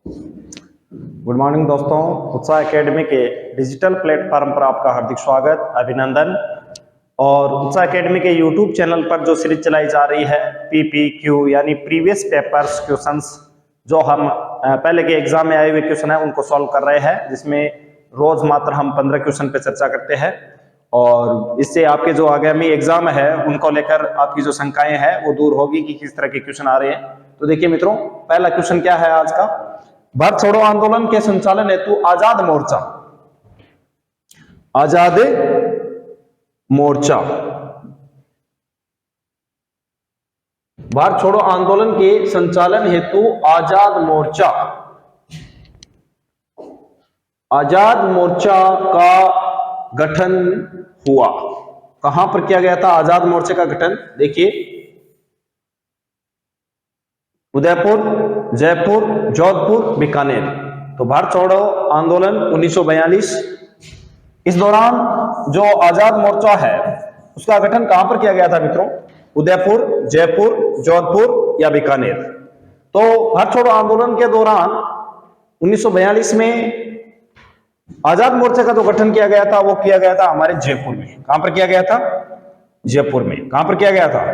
Good morning दोस्तों, उत्साह academy के डिजिटल प्लेटफॉर्म पर आपका हार्दिक स्वागत, अभिनंदन। और उत्साह एकेडमी के यूट्यूब चैनल पर जो सीरीज चलाई जा रही है PPQ यानी प्रीवियस पेपर्स क्वेश्चंस, जो हम पहले के एग्जाम में आए हुए क्वेश्चन है उनको सॉल्व कर रहे हैं, जिसमें रोज मात्र हम 15 क्वेश्चन पे चर्चा करते हैं। और इससे आपके जो आगामी एग्जाम है उनको लेकर आपकी जो शंकाएं हैं वो दूर होगी कि किस तरह के क्वेश्चन आ रहे हैं। तो देखिए मित्रों, पहला क्वेश्चन क्या है आज का। भारत छोड़ो आंदोलन के संचालन हेतु आजाद मोर्चा, आजाद मोर्चा, भारत छोड़ो आंदोलन के संचालन हेतु आजाद मोर्चा, आजाद मोर्चा का गठन हुआ। कहां पर किया गया था आजाद मोर्चे का गठन? देखिए, उदयपुर, जयपुर, जोधपुर, बीकानेर। तो भारत छोड़ो आंदोलन 1942, इस दौरान जो आजाद मोर्चा है उसका गठन कहां पर किया गया था मित्रों? उदयपुर, जयपुर, जोधपुर या बीकानेर। तो भारत छोड़ो आंदोलन के दौरान 1942 में आजाद मोर्चे का जो गठन किया गया था वो किया गया था हमारे जयपुर में। कहां पर किया गया था? जयपुर में। कहां पर किया गया था?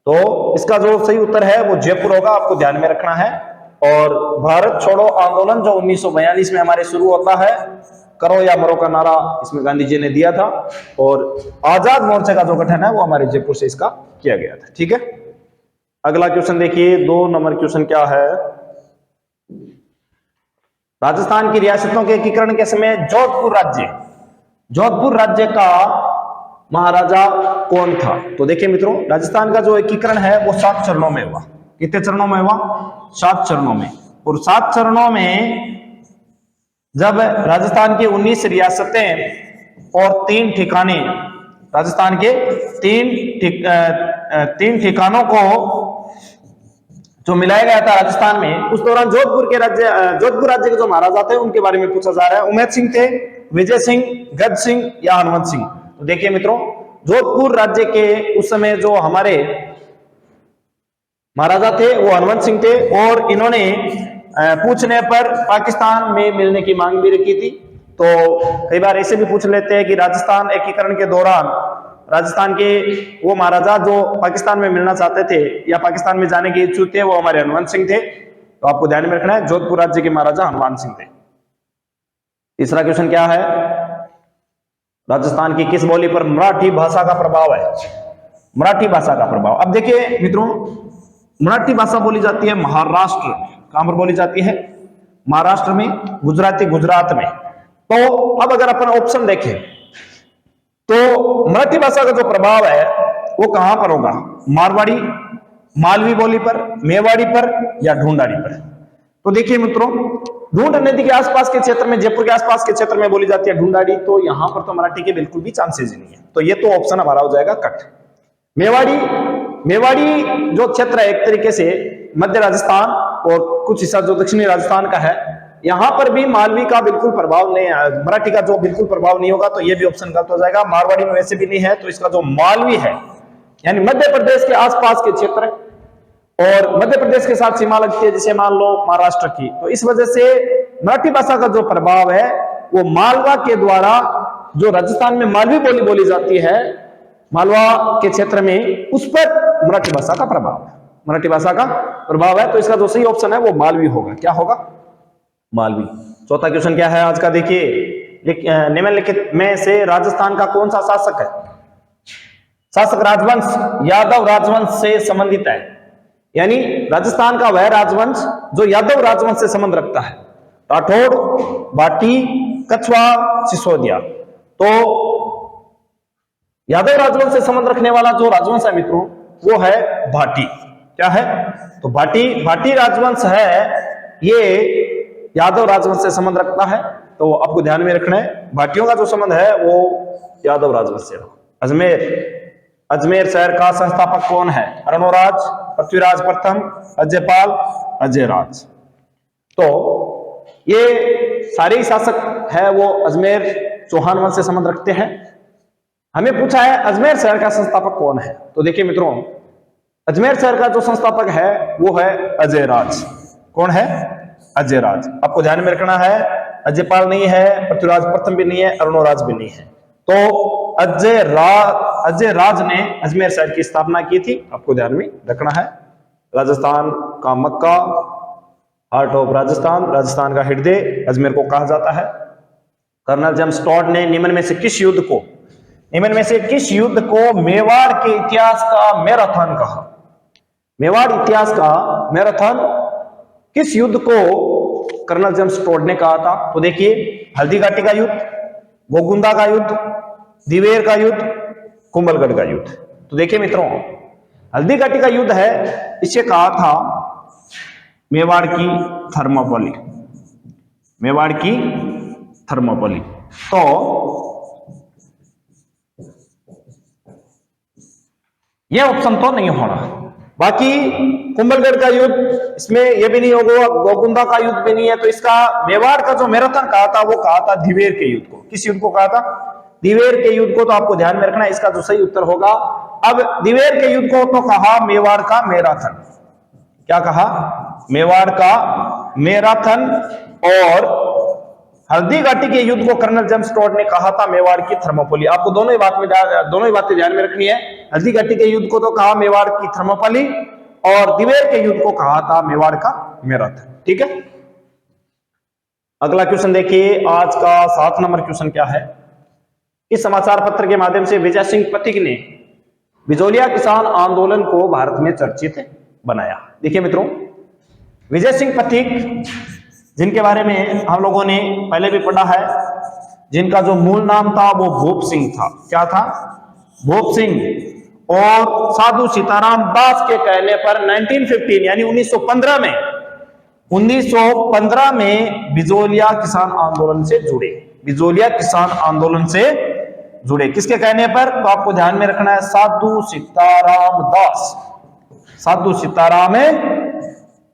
तो इसका जो सही उत्तर है वो जयपुर होगा, आपको ध्यान में रखना है। और भारत छोड़ो आंदोलन जो 1942 में हमारे शुरू होता है, करो या मरो का नारा इसमें गांधी जी ने दिया था, और आजाद मोर्चे का जो गठन है वो हमारे जयपुर से इसका किया गया था। ठीक है, अगला क्वेश्चन देखिए, 2 नंबर क्वेश्चन क्या है। राजस्थान की रियासतों के एकीकरण के समय जोधपुर राज्य का महाराजा कौन था? तो देखिए मित्रों, राजस्थान का जो एकीकरण है वो 7 चरणों में हुआ। कितने चरणों में हुआ? 7 चरणों में। और 7 चरणों में जब राजस्थान की 19 रियासतें और 3 ठिकाने, राजस्थान के 3 ठिकानों को जो मिलाया गया था राजस्थान में, उस दौरान जोधपुर राज्य के जो महाराजा थे उनके बारे में पूछा जा रहा है। उमेद सिंह थे, विजय सिंह, गज सिंह या हनुमंत सिंह? तो देखिए मित्रों, जोधपुर राज्य के उस समय जो हमारे महाराजा थे वो हनुमंत सिंह थे, और इन्होंने पूछने पर पाकिस्तान में मिलने की मांग भी रखी थी। तो कई बार ऐसे भी पूछ लेते हैं कि राजस्थान एकीकरण के दौरान राजस्थान के वो महाराजा जो पाकिस्तान में मिलना चाहते थे या पाकिस्तान में जाने के इच्छुक थे वो हमारे हनुमंत सिंह थे। तो आपको ध्यान में रखना है, जोधपुर राज्य के महाराजा हनुमंत सिंह थे। तीसरा क्वेश्चन क्या है, राजस्थान की किस बोली पर मराठी भाषा का प्रभाव है? मराठी भाषा का प्रभाव, अब देखिए मित्रों, मराठी भाषा बोली जाती है महाराष्ट्र। कहां पर बोली जाती है? महाराष्ट्र में, गुजराती गुजरात में। तो अब अगर अपन ऑप्शन देखें तो मराठी भाषा का जो प्रभाव है वो कहां पर होगा? मारवाड़ी, मालवी बोली पर, मेवाड़ी पर या ढूंढाड़ी पर? तो देखिए मित्रों, ढूंढ नदी के आसपास के क्षेत्र में, जयपुर के आसपास के क्षेत्र में बोली जाती है ढूंढाड़ी, तो यहां पर तो मराठी के बिल्कुल भी चांसेस नहीं है। तो ये तो ऑप्शन हमारा हो जाएगा कट। मेवाड़ी जो क्षेत्र है एक तरीके से मध्य राजस्थान और कुछ हिस्सा जो दक्षिणी राजस्थान का है, यहां पर भी मालवी का बिल्कुल प्रभाव नहीं है, मराठी का जो बिल्कुल प्रभाव नहीं होगा, तो ये भी ऑप्शन गलत हो जाएगा। मारवाड़ी में वैसे भी नहीं है, तो इसका जो मालवी है यानी मध्य प्रदेश के आसपास के क्षेत्र, और मध्य प्रदेश के साथ सीमा लगती है जैसे मान लो महाराष्ट्र की, तो इस वजह से मराठी भाषा का जो प्रभाव है वो मालवा के द्वारा, जो राजस्थान में मालवी बोली बोली जाती है मालवा के क्षेत्र में, उस पर मराठी भाषा का प्रभाव है, मराठी भाषा का प्रभाव है। तो इसका जो सही ऑप्शन है वो मालवी होगा। क्या होगा? मालवी। चौथा क्वेश्चन क्या है आज का, देखिए, निम्नलिखित में से राजस्थान का कौन सा शासक राजवंश यादव राजवंश से संबंधित है? यानी राजस्थान का वह राजवंश जो यादव राजवंश से संबंध रखता है। राठौड़, भाटी, कछवा, सिसोदिया। तो यादव राजवंश से संबंध रखने वाला जो राजवंश है मित्रों वो है भाटी। क्या है? तो भाटी राजवंश है, ये यादव राजवंश से संबंध रखता है। तो आपको ध्यान में रखना है, भाटियों का जो संबंध है वो यादव राजवंश से। अजमेर शहर का संस्थापक कौन है? अरुणोराज, पृथ्वीराज प्रथम, अजयपाल, अजयराज। तो ये सारे शासक है वो अजमेर चौहान वंश से संबंध रखते हैं। हमें पूछा है अजमेर शहर का संस्थापक कौन है? तो देखिए मित्रों, अजमेर शहर का जो संस्थापक है वो है अजयराज। कौन है? अजय राज। आपको ध्यान में रखना है, अजयपाल नहीं है, पृथ्वीराज प्रथम भी नहीं है, अरुणोराज भी नहीं है। तो अजय राज ने अजमेर शहर की स्थापना की थी, आपको ध्यान में रखना है। राजस्थान का मक्का, हार्ट ऑफ राजस्थान, राजस्थान का हृदय अजमेर को कहा जाता है। कर्नल जेम्स टॉड ने निम्न में से किस युद्ध को मेवाड़ के इतिहास का मैराथन कहा? मेवाड़ इतिहास का मैराथन किस युद्ध को कर्नल जेम्स टॉड ने कहा था? तो देखिए, हल्दी घाटी का युद्ध, गोगुंदा का युद्ध, दिवेर का युद्ध, कुंभलगढ़ का युद्ध। तो देखिए मित्रों, हल्दी घाटी का युद्ध है, इसे कहा था मेवाड़ की थर्मोपली, मेवाड़ की थर्मोपली। तो यह ऑप्शन तो नहीं होना। बाकी कुंभलगढ़ का युद्ध, इसमें यह भी नहीं होगा, गोगुंदा का युद्ध भी नहीं है। तो इसका मेवाड़ का जो मैराथन कहा था वो कहा था दिवेर के युद्ध को। किस युद्ध को कहा था? दिवेर के युद्ध को। तो आपको ध्यान में रखना है, इसका जो सही उत्तर होगा, अब दिवेर के युद्ध को तो कहा मेवाड़ का मैराथन। क्या कहा? मेवाड़ का मैराथन। और हल्दी घाटी के युद्ध को कर्नल जेम्स टॉड ने कहा था मेवाड़ की थर्मोपली। आपको दोनों ही बातें ध्यान में रखनी है। हल्दी घाटी के युद्ध को तो कहा मेवाड़ की थर्मोपली, और दिवेर के युद्ध को कहा था मेवाड़ का मैराथन। ठीक है, अगला क्वेश्चन देखिए। आज का 7 नंबर क्वेश्चन क्या है? इस समाचार पत्र के माध्यम से विजय सिंह पथिक ने बिजोलिया किसान आंदोलन को भारत में चर्चित बनाया। देखिए मित्रों, विजय सिंह पथिक, जिनके बारे में हम लोगों ने पहले भी पढ़ा है, जिनका जो मूल नाम था वो भूप सिंह था। क्या था? भूप सिंह। और साधु सीताराम दास के कहने पर 1915 यानी 1915 में बिजोलिया किसान आंदोलन से जुड़े। बिजोलिया किसान आंदोलन से जुड़े किसके कहने पर? तो आपको ध्यान में रखना है, साधु सीताराम दास, साधु सीताराम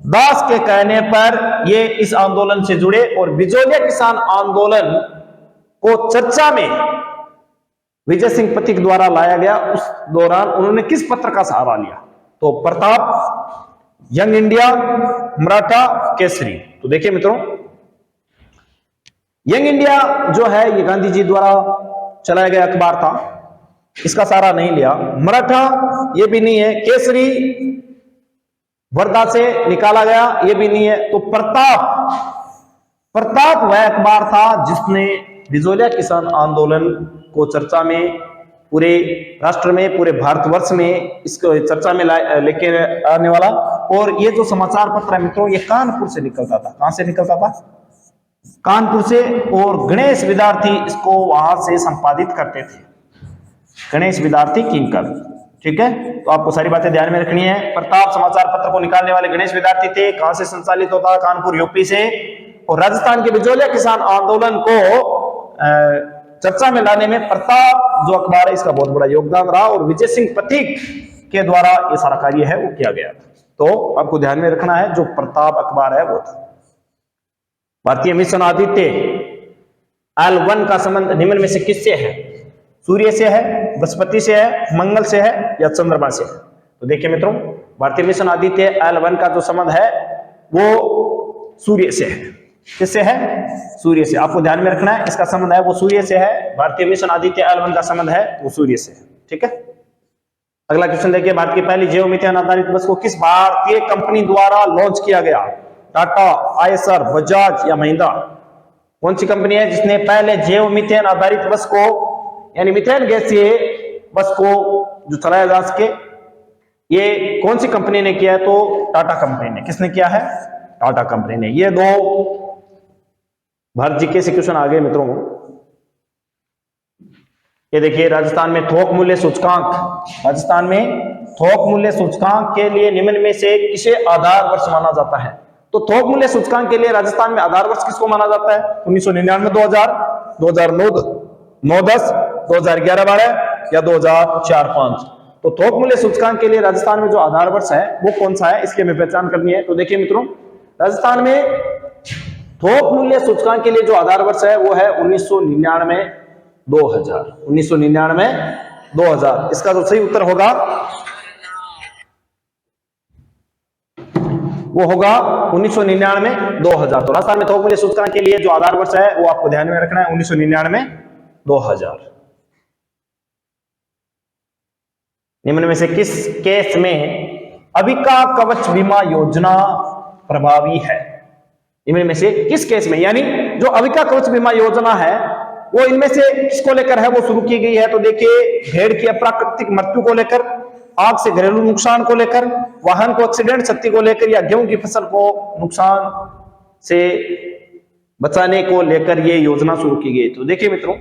दास के कहने पर ये इस आंदोलन से जुड़े। और बिजोलिया किसान आंदोलन को चर्चा में विजय सिंह पथिक द्वारा लाया गया। उस दौरान उन्होंने किस पत्र का सहारा लिया? तो प्रताप, यंग इंडिया, मराठा, केसरी। तो देखिए मित्रों, यंग इंडिया जो है ये गांधी जी द्वारा चलाया गया अखबार था, इसका सहारा नहीं लिया। मराठा ये भी नहीं है। केसरी वर्धा से निकाला गया, ये भी नहीं है। तो प्रताप वह अखबार था जिसने बिजोलिया किसान आंदोलन को चर्चा में, पूरे राष्ट्र में, पूरे भारतवर्ष में इसको चर्चा में लेके आने वाला। और ये जो समाचार पत्र है मित्रों, ये कानपुर से निकलता था। कहां से निकलता था? कानपुर से। और गणेश विद्यार्थी इसको वहां से संपादित करते थे, गणेश विद्यार्थी किंकर। ठीक है, तो आपको सारी बातें ध्यान में रखनी है। प्रताप समाचार पत्र को निकालने वाले गणेश विद्यार्थी थे। कहां से संचालित होता? कानपुर, यूपी से। और राजस्थान के बिजोलिया किसान आंदोलन को चर्चा में लाने में प्रताप जो अखबार है इसका बहुत बड़ा योगदान रहा। और विजय सिंह पथिक के द्वारा ये सारा कार्य है वो किया गया था। तो आपको ध्यान में रखना है, जो प्रताप अखबार है वो था। भारतीय मिशन आदित्य L1 का संबंध निम्न में से किससे है? सूर्य से है, बृहस्पति से है, मंगल से है, या चंद्रमा से है? तो देखिए मित्रों, भारतीय मिशन आदित्य L1 का जो संबंध है वो सूर्य से है। किससे है? सूर्य से। आपको ध्यान में रखना है, इसका संबंध है वो सूर्य से है। भारतीय मिशन आदित्य L1 का संबंध है वो सूर्य से है। ठीक है, अगला क्वेश्चन देखिए। भारत की पहली जैव मीथेन आधारित बस को किस भारतीय कंपनी द्वारा लॉन्च किया गया? टाटा, आयसर, बजाज या महिंद्रा? कौन सी कंपनी है जिसने पहले जैव मीथेन आधारित बस को, यानी मीथेन गैस से बस को जो चलाया जा सके, ये कौन सी कंपनी ने किया है? तो टाटा कंपनी ने। किसने किया है? टाटा कंपनी ने। ये दो भारत जीके से क्वेश्चन आ गए मित्रों। ये देखिए, राजस्थान में थोक मूल्य सूचकांक, राजस्थान में थोक मूल्य सूचकांक के लिए निम्न में से किसे आधार वर्ष माना जाता है? तो थोक मूल्य सूचकांक के लिए राजस्थान में आधार वर्ष किसको माना जाता है? 1999, 2000, 2009, 9-10, 2011-12 या 2004-5? तो थोक मूल्य सूचकांक के लिए राजस्थान में जो आधार वर्ष है वो कौन सा है, इसकी हमें पहचान करनी है। तो देखिए मित्रों, राजस्थान में थोक मूल्य सूचकांक के लिए जो आधार वर्ष है वो है 1999, 2000। 1999, 2000 इसका जो सही उत्तर होगा वो होगा 1999 2000। तो राजस्थान में थोक मूल्य सूचकांक के लिए जो आधार वर्ष है वो आपको ध्यान में रखना है 1999 2000। निम्न में से किस केस में अविका कवच बीमा योजना प्रभावी है? इनमें से किस केस में, यानी जो अविका कवच बीमा योजना है वो इनमें से किसको लेकर है वो शुरू की गई है? तो देखिए, भेड़ की अप्राकृतिक मृत्यु को लेकर, आग से घरेलू नुकसान को लेकर, वाहन को एक्सीडेंट क्षति को लेकर, या गेहूं की फसल को नुकसान से बचाने को लेकर ये योजना शुरू की गई। तो देखिए मित्रों,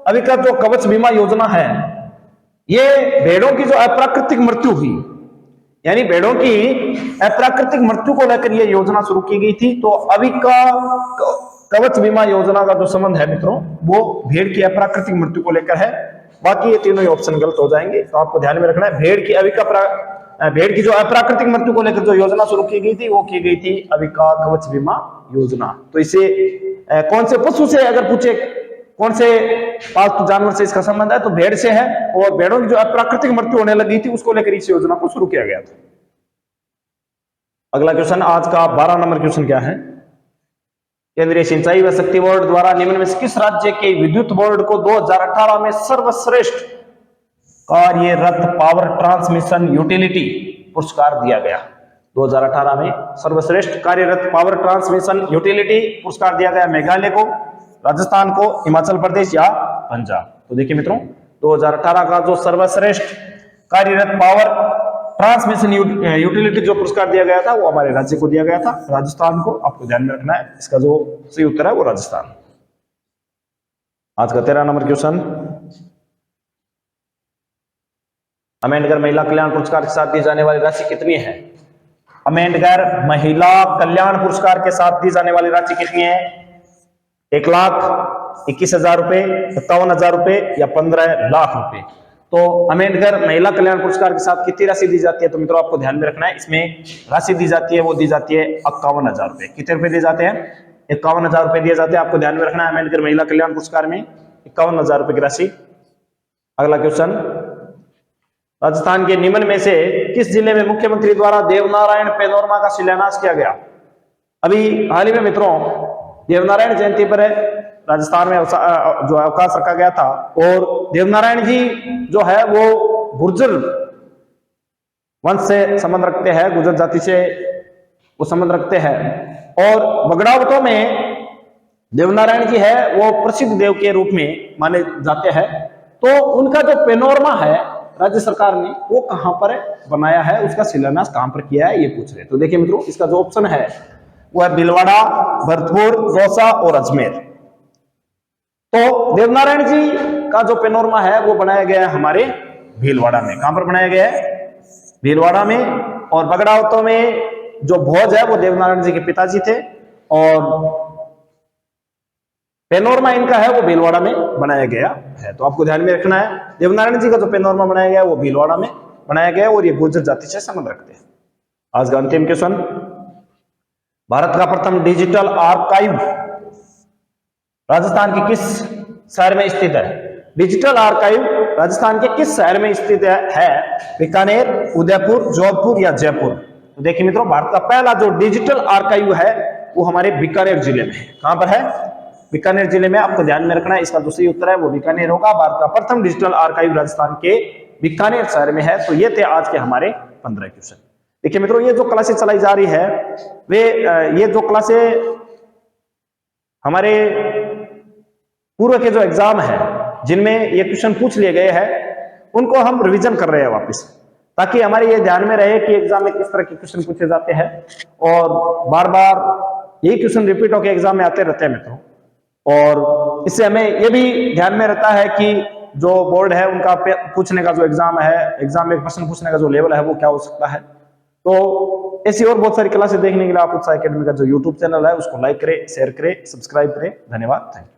अविका जो कवच बीमा योजना है, ये भेड़ों की जो अप्राकृतिक मृत्यु हुई, यानी भेड़ों की अप्राकृतिक मृत्यु को लेकर यह योजना शुरू की गई थी। तो अविका कवच बीमा योजना का जो संबंध है मित्रों, वो भेड़ की अप्राकृतिक मृत्यु को लेकर है। बाकी ये तीनों ही ऑप्शन गलत हो जाएंगे, तो आपको ध्यान में रखना है भेड़ की जो अप्राकृतिक मृत्यु को लेकर जो योजना शुरू की गई थी वो की गई थी अविका कवच बीमा योजना। तो इसे कौन से पशु से अगर पूछे, कौन से पालतू जानवर से इसका संबंध है, तो भेड़ से है। और भेड़ों की जो अप्राकृतिक मृत्यु होने लगी थी उसको लेकर इस योजना को शुरू किया गया था। अगला क्वेश्चन, आज का 12 नंबर क्वेश्चन क्या है? केंद्रीय सिंचाई व शक्ति बोर्ड द्वारा निम्न में से किस राज्य के विद्युत बोर्ड को 2018 में सर्वश्रेष्ठ कार्यरत पावर ट्रांसमिशन यूटिलिटी पुरस्कार दिया गया? 2018 में सर्वश्रेष्ठ कार्यरत पावर ट्रांसमिशन यूटिलिटी पुरस्कार दिया गया मेघालय को, राजस्थान को, हिमाचल प्रदेश या पंजाब? तो देखिए मित्रों, 2018 का जो सर्वश्रेष्ठ कार्यरत पावर ट्रांसमिशन यूटिलिटी जो पुरस्कार दिया गया था वो हमारे राज्य को दिया गया था, राजस्थान को। आपको ध्यान में रखना है, इसका जो सही उत्तर है वो राजस्थान। आज का 13 नंबर क्वेश्चन, अम्बेडकर महिला कल्याण पुरस्कार के साथ दी जाने वाली राशि कितनी है? अम्बेडकर महिला कल्याण पुरस्कार के साथ दी जाने वाली राशि कितनी है? 1,21,000 रुपए, 57,000 रुपए या 15 लाख रुपए? तो अम्बेडकर महिला कल्याण पुरस्कार के साथ कितनी राशि दी जाती है? तो मित्रों आपको ध्यान में रखना है, इसमें राशि दी जाती है वो दी जाती है 51,000 रुपए। कितने रुपए दिए जाते हैं? 51,000 रुपए दिए जाते हैं। आपको ध्यान में रखना है, अम्बेडकर महिला कल्याण पुरस्कार में 51,000 रुपए की राशि। अगला क्वेश्चन, राजस्थान के निम्न में से किस जिले में मुख्यमंत्री द्वारा देवनारायण पैनोरमा का शिलान्यास किया गया? अभी हाल ही में मित्रों देवनारायण जयंती पर राजस्थान में जो अवकाश रखा गया था, और देवनारायण जी जो है वो गुर्जर वंश से संबंध रखते हैं, गुर्जर जाति से वो संबंध रखते हैं। और बगड़ावतों में देवनारायण जी है वो प्रसिद्ध देव के रूप में माने जाते हैं। तो उनका जो पैनोरमा है राज्य सरकार ने वो कहां पर बनाया है, उसका शिलान्यास कहां पर किया है, ये पूछ रहे हैं। तो देखिए मित्रों, इसका जो ऑप्शन है वो है भीलवाड़ा, भरतपुर, दौसा और अजमेर। तो देवनारायण जी का जो पैनोरमा है वो बनाया गया है हमारे भीलवाड़ा में। कहां पर बनाया गया है? भीलवाड़ा में। और बगड़ावतों में जो भोज है वो देवनारायण जी के पिताजी थे, और पैनोरमा इनका है वो भीलवाड़ा में बनाया गया है। तो आपको ध्यान में रखना है, देवनारायण जी का जो पैनोरमा बनाया गया है वो भीलवाड़ा में बनाया गया है, और ये गुर्जर जाति से संबंध रखते हैं। आज का अंतिम क्वेश्चन, भारत का प्रथम डिजिटल आर्काइव राजस्थान के किस शहर में स्थित है? डिजिटल आर्काइव राजस्थान के किस शहर में स्थित है? बीकानेर, उदयपुर, जोधपुर या जयपुर? तो देखिए मित्रों, भारत का पहला जो डिजिटल आर्काइव है वो हमारे बीकानेर जिले में है। कहां पर है? बीकानेर जिले में। आपको ध्यान में रखना है, इसका जो सही उत्तर है वो बीकानेर होगा। भारत का प्रथम डिजिटल आर्काइव राजस्थान के बीकानेर शहर में है। तो ये थे आज के हमारे 15 क्वेश्चन। देखिए मित्रों, ये जो क्लासेस चलाई जा रही है ये जो क्लासेस हमारे पूर्व के जो एग्जाम है जिनमें ये क्वेश्चन पूछ लिए गए हैं उनको हम रिवीजन कर रहे हैं वापस, ताकि हमारे ये ध्यान में रहे कि एग्जाम में किस तरह के क्वेश्चन पूछे जाते हैं, और बार बार यही क्वेश्चन रिपीट होकर एग्जाम में आते रहते हैं मित्रों। और इससे हमें ये भी ध्यान में रहता है कि जो बोर्ड है उनका पूछने का जो एग्जाम में प्रश्न पूछने का जो लेवल है वो क्या हो सकता है। तो ऐसी और बहुत सारी क्लासेस देखने के लिए आप उत्साह एकेडमी का जो यूट्यूब चैनल है उसको लाइक करें, शेयर करें, सब्सक्राइब करें। धन्यवाद, थैंक यू।